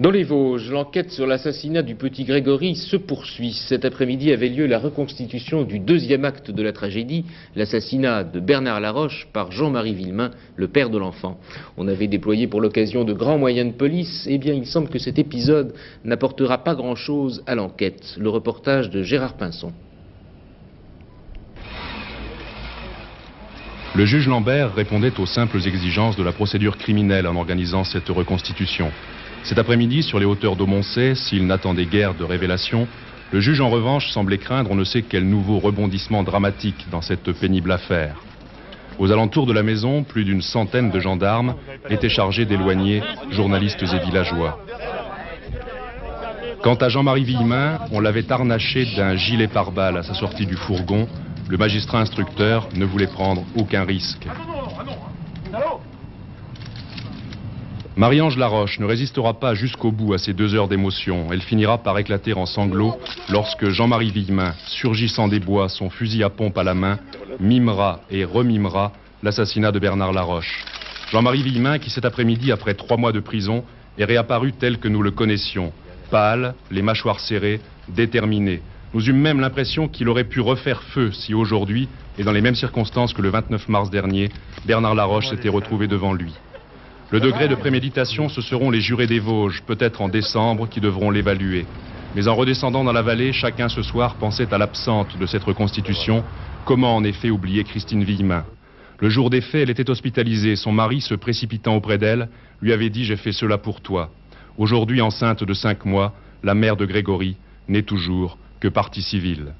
Dans les Vosges, l'enquête sur l'assassinat du petit Grégory se poursuit. Cet après-midi avait lieu la reconstitution du deuxième acte de la tragédie, l'assassinat de Bernard Laroche par Jean-Marie Villemain, le père de l'enfant. On avait déployé pour l'occasion de grands moyens de police. Eh bien, il semble que cet épisode n'apportera pas grand-chose à l'enquête. Le reportage de Gérard Pinson. Le juge Lambert répondait aux simples exigences de la procédure criminelle en organisant cette reconstitution. Cet après-midi, sur les hauteurs d'Aumoncey, s'il n'attendait guère de révélations, le juge en revanche semblait craindre on ne sait quel nouveau rebondissement dramatique dans cette pénible affaire. Aux alentours de la maison, plus d'une centaine de gendarmes étaient chargés d'éloigner journalistes et villageois. Quant à Jean-Marie Villemain, on l'avait harnaché d'un gilet pare-balles à sa sortie du fourgon. Le magistrat instructeur ne voulait prendre aucun risque. Marie-Ange Laroche ne résistera pas jusqu'au bout à ces 2 heures d'émotion. Elle finira par éclater en sanglots lorsque Jean-Marie Villemain, surgissant des bois, son fusil à pompe à la main, mimera et remimera l'assassinat de Bernard Laroche. Jean-Marie Villemain qui cet après-midi, après 3 mois de prison, est réapparu tel que nous le connaissions. Pâle, les mâchoires serrées, déterminé. Nous eûmes même l'impression qu'il aurait pu refaire feu si aujourd'hui, et dans les mêmes circonstances que le 29 mars dernier, Bernard Laroche s'était retrouvé devant lui. Le degré de préméditation, ce seront les jurés des Vosges, peut-être en décembre, qui devront l'évaluer. Mais en redescendant dans la vallée, chacun ce soir pensait à l'absente de cette reconstitution. Comment en effet oublier Christine Villemain? Le jour des faits, elle était hospitalisée. Son mari, se précipitant auprès d'elle, lui avait dit « J'ai fait cela pour toi ». Aujourd'hui, enceinte de 5 mois, la mère de Grégory n'est toujours que partie civile.